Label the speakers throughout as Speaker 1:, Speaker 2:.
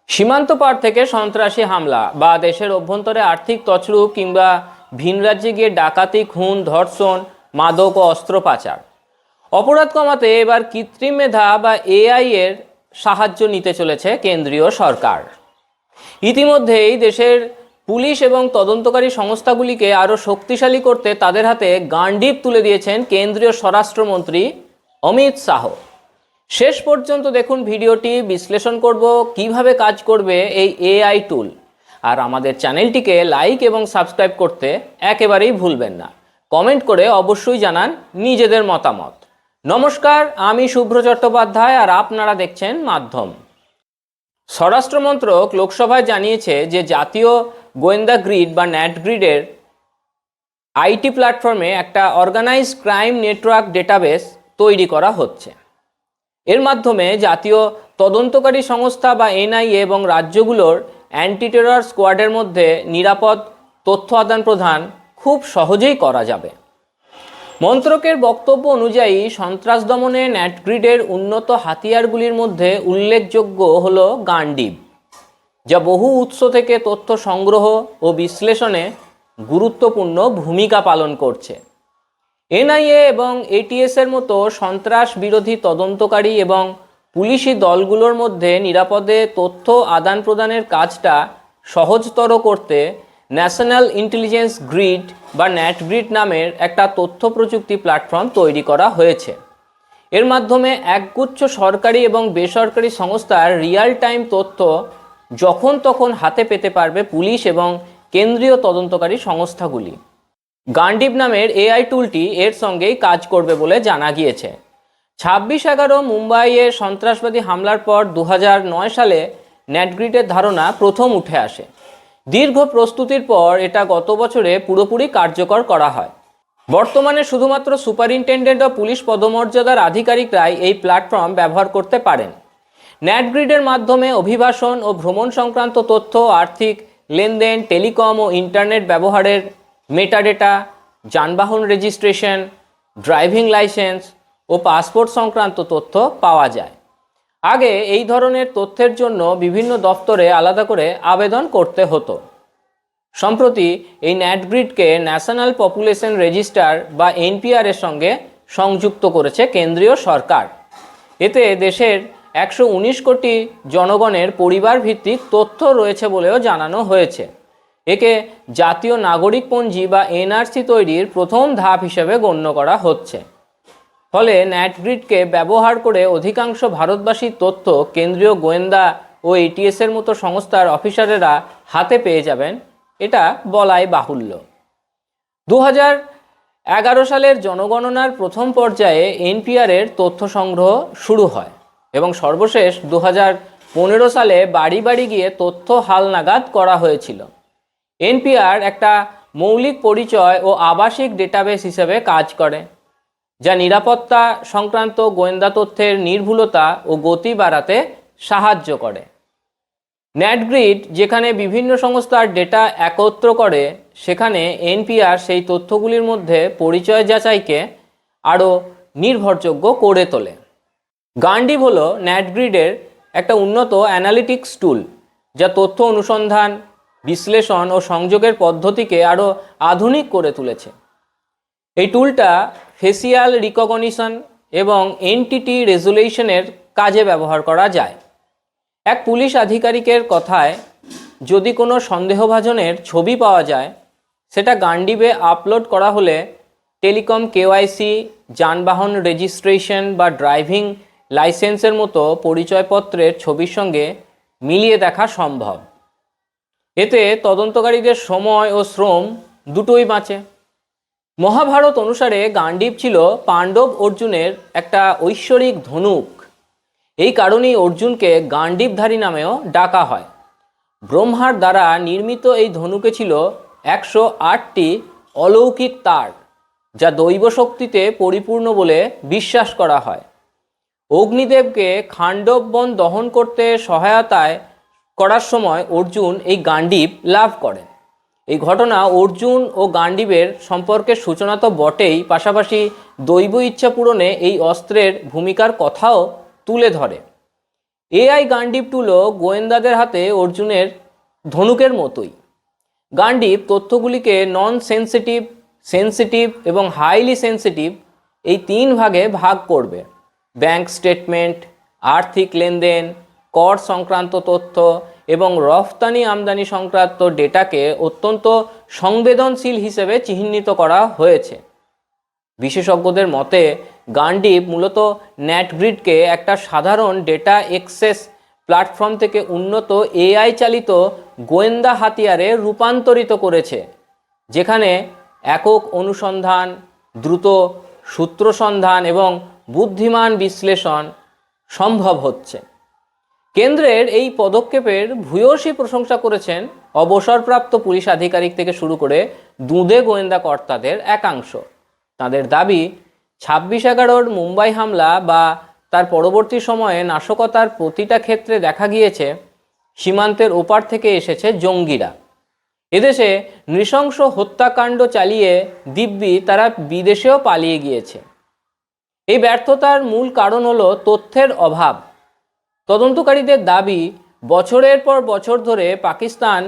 Speaker 1: সীমান্ত পার থেকে সন্ত্রাসী হামলা বা দেশের অভ্যন্তরে আর্থিক তছরূপ কিংবা ভিন রাজ্যে গিয়ে ডাকাতি, খুন, ধর্ষণ, মাদক ও অস্ত্র পাচার অপরাধ কমাতে এবার কৃত্রিম মেধা বা এআই এর সাহায্য নিতে চলেছে কেন্দ্রীয় সরকার। ইতিমধ্যেই দেশের পুলিশ এবং তদন্তকারী সংস্থাগুলিকে আরও শক্তিশালী করতে তাদের হাতে গান্ডিব তুলে দিয়েছেন কেন্দ্রীয় স্বরাষ্ট্রমন্ত্রী অমিত শাহ। শেষ পর্যন্ত দেখুন ভিডিওটি, বিশ্লেষণ করব কিভাবে কাজ করবে এই এআই টুল। আর আমাদের চ্যানেলটিকে লাইক এবং সাবস্ক্রাইব করতে একেবারেই ভুলবেন না। কমেন্ট করে অবশ্যই জানান নিজেদের মতামত। নমস্কার, আমি শুভ্র চট্টোপাধ্যায় আর আপনারা দেখছেন মাধ্যম। স্বরাষ্ট্র মন্ত্রক লোকসভায় জানিয়েছে যে জাতীয় গোয়েন্দা গ্রিড বা ন্যাট গ্রিডের আইটি প্ল্যাটফর্মে একটা অর্গানাইজড ক্রাইম নেটওয়ার্ক ডেটাবেস তৈরি করা হচ্ছে। এর মাধ্যমে জাতীয় তদন্তকারী সংস্থা বা এনআইএ এবং রাজ্যগুলোর অ্যান্টি টেরর স্কোয়াডের মধ্যে নিরাপদ তথ্য আদান প্রদান খুব সহজেই করা যাবে। মন্ত্রকের বক্তব্য অনুযায়ী সন্ত্রাস দমনে ন্যাটগ্রিডের উন্নত হাতিয়ারগুলির মধ্যে উল্লেখযোগ্য হল গান্ডিব, যা বহু উৎস থেকে তথ্য সংগ্রহ ও বিশ্লেষণে গুরুত্বপূর্ণ ভূমিকা পালন করছে। এনআইএ এবং এটিএস এর মতো সন্ত্রাস বিরোধী তদন্তকারী এবং পুলিশি দলগুলোর মধ্যে নিরাপদে তথ্য আদান প্রদানের কাজটা সহজতর করতে ন্যাশনাল ইন্টেলিজেন্স গ্রিড বা ন্যাটগ্রিড নামের একটা তথ্য প্রযুক্তি প্ল্যাটফর্ম তৈরি করা হয়েছে। এর মাধ্যমে একগুচ্ছ সরকারি এবং বেসরকারি সংস্থার রিয়েল টাইম তথ্য যখন তখন হাতে পেতে পারবে পুলিশ এবং কেন্দ্রীয় তদন্তকারী সংস্থাগুলি। গান্ডিব নামের এআই টুলটি এর সঙ্গেই কাজ করবে বলে জানা গিয়েছে। 26/11 মুম্বাইয়ে সন্ত্রাসবাদী হামলার পর 2009 সালে ন্যাটগ্রিডের ধারণা প্রথম উঠে আসে। দীর্ঘ প্রস্তুতির পর এটা গত বছরে পুরোপুরি কার্যকর করা হয়। বর্তমানে শুধুমাত্র সুপারিনটেন্ডেন্ট ও পুলিশ পদমর্যাদার আধিকারিকরাই এই প্ল্যাটফর্ম ব্যবহার করতে পারেন। ন্যাটগ্রিডের মাধ্যমে অভিবাসন ও ভ্রমণ সংক্রান্ত তথ্য, আর্থিক লেনদেন, টেলিকম ও ইন্টারনেট ব্যবহারের মেটাডেটা, যানবাহন রেজিস্ট্রেশন, ড্রাইভিং লাইসেন্স ও পাসপোর্ট সংক্রান্ত তথ্য পাওয়া যায়। আগে এই ধরনের তথ্যের জন্য বিভিন্ন দপ্তরে আলাদা করে আবেদন করতে হতো। সম্প্রতি এই ন্যাটগ্রিডকে ন্যাশনাল পপুলেশন রেজিস্টার বা এনপিআর এর সঙ্গে সংযুক্ত করেছে কেন্দ্রীয় সরকার। এতে দেশের 119 কোটি জনগণের পরিবার ভিত্তিক তথ্য রয়েছে বলেও জানানো হয়েছে। একে জাতীয় নাগরিকপঞ্জি বা এনআরসি তৈরির প্রথম ধাপ হিসেবে গণ্য করা হচ্ছে। ফলে ন্যাটগ্রিডকে ব্যবহার করে অধিকাংশ ভারতবাসীর তথ্য কেন্দ্রীয় গোয়েন্দা ও এটিএস এর মতো সংস্থার অফিসারেরা হাতে পেয়ে যাবেন, এটা বলাই বাহুল্য। 2011 সালের জনগণনার প্রথম পর্যায়ে এনপিআর এর তথ্য সংগ্রহ শুরু হয় এবং সর্বশেষ 2015 সালে বাড়ি বাড়ি গিয়ে তথ্য হালনাগাদ করা হয়েছিল। এনপিআর একটা মৌলিক পরিচয় ও আবাসিক ডেটাবেস হিসেবে কাজ করে, যা নিরাপত্তা সংক্রান্ত গোয়েন্দা তথ্যের নির্ভুলতা ও গতি বাড়াতে সাহায্য করে। ন্যাটগ্রিড যেখানে বিভিন্ন সংস্থার ডেটা একত্র করে, সেখানে এনপিআর সেই তথ্যগুলির মধ্যে পরিচয় যাচাইকে আরও নির্ভরযোগ্য করে তোলে। গান্ডিব হলো ন্যাটগ্রিডের একটা উন্নত অ্যানালিটিক্স টুল, যা তথ্য অনুসন্ধান, বিশ্লেষণ ও সংযোগের পদ্ধতিকে আরও আধুনিক করে তুলেছে। এই টুলটা ফেসিয়াল রিকগনিশন এবং এন্টিটি রেজুলেশনের কাজে ব্যবহার করা যায়। এক পুলিশ আধিকারিকের কথায়, যদি কোনো সন্দেহভাজনের ছবি পাওয়া যায়, সেটা গান্ডিবে আপলোড করা হলে টেলিকম কেওয়াইসি, যানবাহন রেজিস্ট্রেশন বা ড্রাইভিং লাইসেন্সের মতো পরিচয়পত্রের ছবির সঙ্গে মিলিয়ে দেখা সম্ভব। এতে তদন্তকারীদের সময় ও শ্রম দুটোই বাঁচে। মহাভারত অনুসারে গান্ডিব ছিল পাণ্ডব অর্জুনের একটা ঐশ্বরিক ধনুক। এই কারণেই অর্জুনকে গান্ডিবধারী নামেও ডাকা হয়। ব্রহ্মার দ্বারা নির্মিত এই ধনুকে ছিল 108টি অলৌকিক তার, যা দৈব শক্তিতে পরিপূর্ণ বলে বিশ্বাস করা হয়। অগ্নিদেবকে খাণ্ডব বন দহন করতে সহায়তায় করার সময় অর্জুন এই গান্ডিব লাভ করেন। এই ঘটনা অর্জুন ও গান্ডিবের সম্পর্কের সূচনা তো বটেই, পাশাপাশি দৈব ইচ্ছা পূরণে এই অস্ত্রের ভূমিকার কথাও তুলে ধরে। এআই গান্ডিব টুলও গোয়েন্দাদের হাতে অর্জুনের ধনুকের মতোই। গান্ডিব তথ্যগুলিকে নন সেন্সিটিভ, সেন্সিটিভ এবং হাইলি সেন্সিটিভ এই 3 ভাগে ভাগ করবে। ব্যাংক স্টেটমেন্ট, আর্থিক লেনদেন, কর সংক্রান্ত তথ্য এবং রফতানি আমদানি সংক্রান্ত ডেটাকে অত্যন্ত সংবেদনশীল হিসেবে চিহ্নিত করা হয়েছে। বিশেষজ্ঞদের মতে গান্ডিব মূলত ন্যাটগ্রিডকে একটা সাধারণ ডেটা অ্যাক্সেস প্ল্যাটফর্ম থেকে উন্নত এআই চালিত গোয়েন্দা হাতিয়ারে রূপান্তরিত করেছে, যেখানে একক অনুসন্ধান, দ্রুত সূত্র সন্ধান এবং বুদ্ধিমান বিশ্লেষণ সম্ভব হচ্ছে। কেন্দ্রের এই পদক্ষেপের ভূয়সী প্রশংসা করেছেন অবসরপ্রাপ্ত পুলিশ আধিকারিক থেকে শুরু করে দুঁদে গোয়েন্দা কর্তাদের একাংশ। তাদের দাবি 26/11 মুম্বাই হামলা বা তার পরবর্তী সময়ে নাশকতার প্রতিটা ক্ষেত্রে দেখা গিয়েছে সীমান্তের ওপার থেকে এসেছে জঙ্গিরা। এদেশে নৃশংস হত্যাকাণ্ড চালিয়ে দিব্যি তারা বিদেশেও পালিয়ে গিয়েছে। এই ব্যর্থতার মূল কারণ হলো তথ্যের অভাব। তদন্তকারীদের দাবি, বছরের পর বছর ধরে পাকিস্তান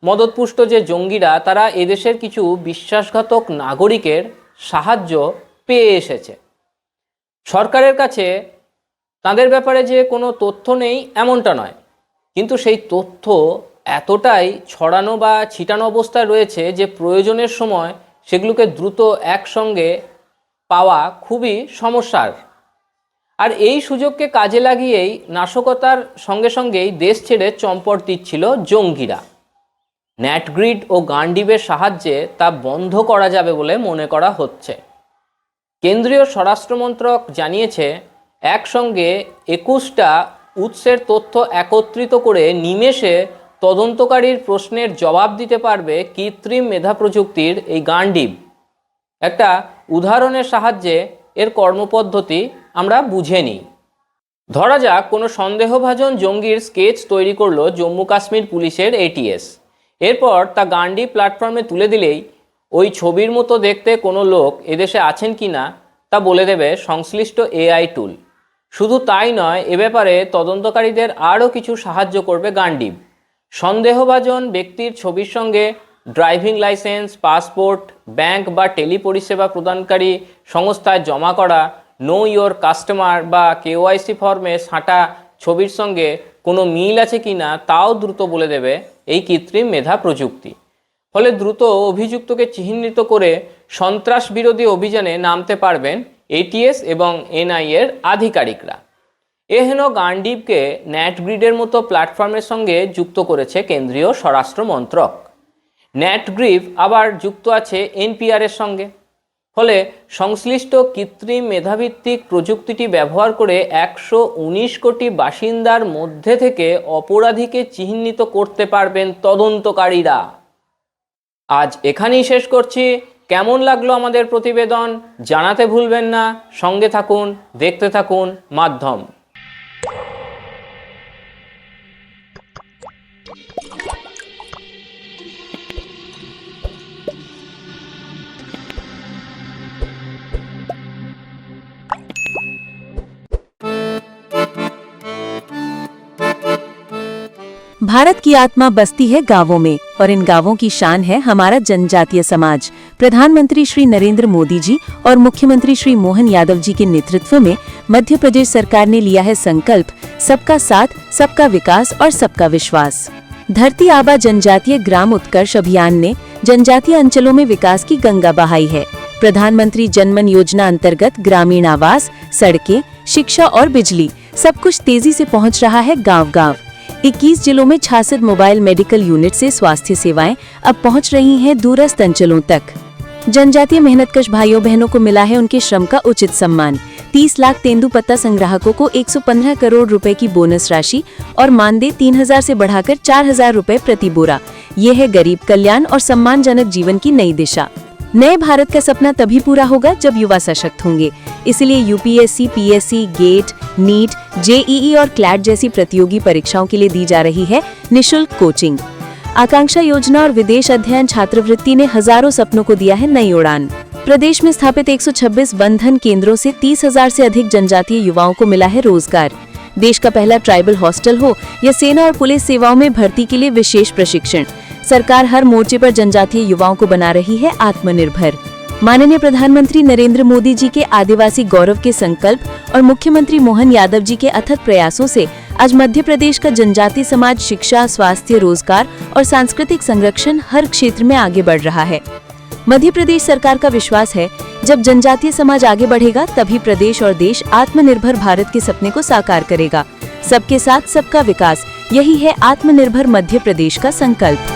Speaker 1: মদতপুষ্ট যে জঙ্গিরা তারা এদেশের কিছু বিশ্বাসঘাতক নাগরিকের সাহায্য পেয়ে এসেছে। সরকারের কাছে তাদের ব্যাপারে যে কোনো তথ্য নেই এমনটা নয়, কিন্তু সেই তথ্য এতটাই ছড়ানো বা ছিটানো অবস্থায় রয়েছে যে প্রয়োজনের সময় সেগুলোকে দ্রুত একসঙ্গে পাওয়া খুবই সমস্যার। আর এই সুযোগকে কাজে লাগিয়েই নাশকতার সঙ্গে সঙ্গেই দেশ ছেড়ে চম্পট দিচ্ছিল জঙ্গিরা। ন্যাটগ্রিড ও গান্ডিবের সাহায্যে তা বন্ধ করা যাবে বলে মনে করা হচ্ছে। কেন্দ্রীয় স্বরাষ্ট্রমন্ত্রক জানিয়েছে, একসঙ্গে 21টা উৎসের তথ্য একত্রিত করে নিমেষে তদন্তকারীর প্রশ্নের জবাব দিতে পারবে কৃত্রিম মেধা প্রযুক্তির এই গান্ডিব। একটা উদাহরণের সাহায্যে এর কর্মপদ্ধতি আমরা বুঝে নিই। ধরা যাক কোনো সন্দেহভাজন জঙ্গির স্কেচ তৈরি করলো জম্মু কাশ্মীর পুলিশের এটিএস। এরপর তা গান্ডিব প্ল্যাটফর্মে তুলে দিলেই ওই ছবির মতো দেখতে কোনো লোক এদেশে আছেন কি না তা বলে দেবে সংশ্লিষ্ট এআই টুল। শুধু তাই নয়, এ ব্যাপারে তদন্তকারীদের আরও কিছু সাহায্য করবে গান্ডিব। সন্দেহভাজন ব্যক্তির ছবির সঙ্গে ড্রাইভিং লাইসেন্স, পাসপোর্ট, ব্যাংক বা টেলি পরিষেবা প্রদানকারী সংস্থায় জমা করা নো ইয়োর কাস্টমার বা কেওয়াইসি ফর্মে ছাঁটা ছবির সঙ্গে কোনো মিল আছে কি না তাও দ্রুত বলে দেবে এই কৃত্রিম মেধা প্রযুক্তি। ফলে দ্রুত অভিযুক্তকে চিহ্নিত করে সন্ত্রাস বিরোধী অভিযানে নামতে পারবেন এটিএস এবং এনআইএর আধিকারিকরা। এহেন গান্ডিবকে ন্যাটগ্রিডের মতো প্ল্যাটফর্মের সঙ্গে যুক্ত করেছে কেন্দ্রীয় স্বরাষ্ট্র মন্ত্রক। ন্যাটগ্রিড আবার যুক্ত আছে এনপিআরের সঙ্গে। ফলে সংশ্লিষ্ট কৃত্রিম মেধাভিত্তিক প্রযুক্তিটি ব্যবহার করে 119 কোটি বাসিন্দার মধ্যে থেকে অপরাধীকে চিহ্নিত করতে পারবেন তদন্তকারীরা। আজ এখানেই শেষ করছি। কেমন লাগলো আমাদের প্রতিবেদন জানাতে ভুলবেন না। সঙ্গে থাকুন, দেখতে থাকুন মাধ্যম।
Speaker 2: भारत की आत्मा बसती है गांवों में और इन गांवों की शान है हमारा जनजातीय समाज। प्रधानमंत्री श्री नरेंद्र मोदी जी और मुख्यमंत्री श्री मोहन यादव जी के नेतृत्व में मध्य प्रदेश सरकार ने लिया है संकल्प सबका साथ, सबका विकास और सबका विश्वास। धरती आबा जनजातीय ग्राम उत्कर्ष अभियान ने जनजातीय अंचलों में विकास की गंगा बहाई है। प्रधानमंत्री जनमन योजना अंतर्गत ग्रामीण आवास, सड़कें, शिक्षा और बिजली सब कुछ तेजी से पहुंच रहा है गांव-गांव। 21 जिलों में 66 मोबाइल मेडिकल यूनिट से स्वास्थ्य सेवाएं अब पहुंच रही हैं दूरस्थ अंचलों तक। जनजातीय मेहनतकश भाइयों बहनों को मिला है उनके श्रम का उचित सम्मान। 30 लाख तेंदुपत्ता संग्राहकों को 115 करोड़ रुपए की बोनस राशि और मानदेय 3000 से बढ़ाकर 4000 रुपए प्रति बोरा। ये है गरीब कल्याण और सम्मानजनक जीवन की नई दिशा। नए भारत का सपना तभी पूरा होगा जब युवा सशक्त होंगे। इसलिए UPSC, PSC, GATE, NEET, JEE और क्लैट जैसी प्रतियोगी परीक्षाओं के लिए दी जा रही है निशुल्क कोचिंग। आकांक्षा योजना और विदेश अध्ययन छात्रवृत्ति ने हजारों सपनों को दिया है नई उड़ान। प्रदेश में स्थापित 126 बंधन केंद्रों से 30,000 से अधिक जनजातीय युवाओं को मिला है रोजगार। देश का पहला ट्राइबल हॉस्टल हो या सेना और पुलिस सेवाओं में भर्ती के लिए विशेष प्रशिक्षण, सरकार हर मोर्चे पर जनजातीय युवाओं को बना रही है आत्मनिर्भर। माननीय प्रधानमंत्री नरेंद्र मोदी जी के आदिवासी गौरव के संकल्प और मुख्यमंत्री मोहन यादव जी के अथक प्रयासों से आज मध्य प्रदेश का जनजातीय समाज शिक्षा, स्वास्थ्य, रोजगार और सांस्कृतिक संरक्षण हर क्षेत्र में आगे बढ़ रहा है। मध्य प्रदेश सरकार का विश्वास है, जब जनजातीय समाज आगे बढ़ेगा तभी प्रदेश और देश आत्मनिर्भर भारत के सपने को साकार करेगा। सबके साथ सबका विकास, यही है आत्मनिर्भर मध्य प्रदेश का संकल्प।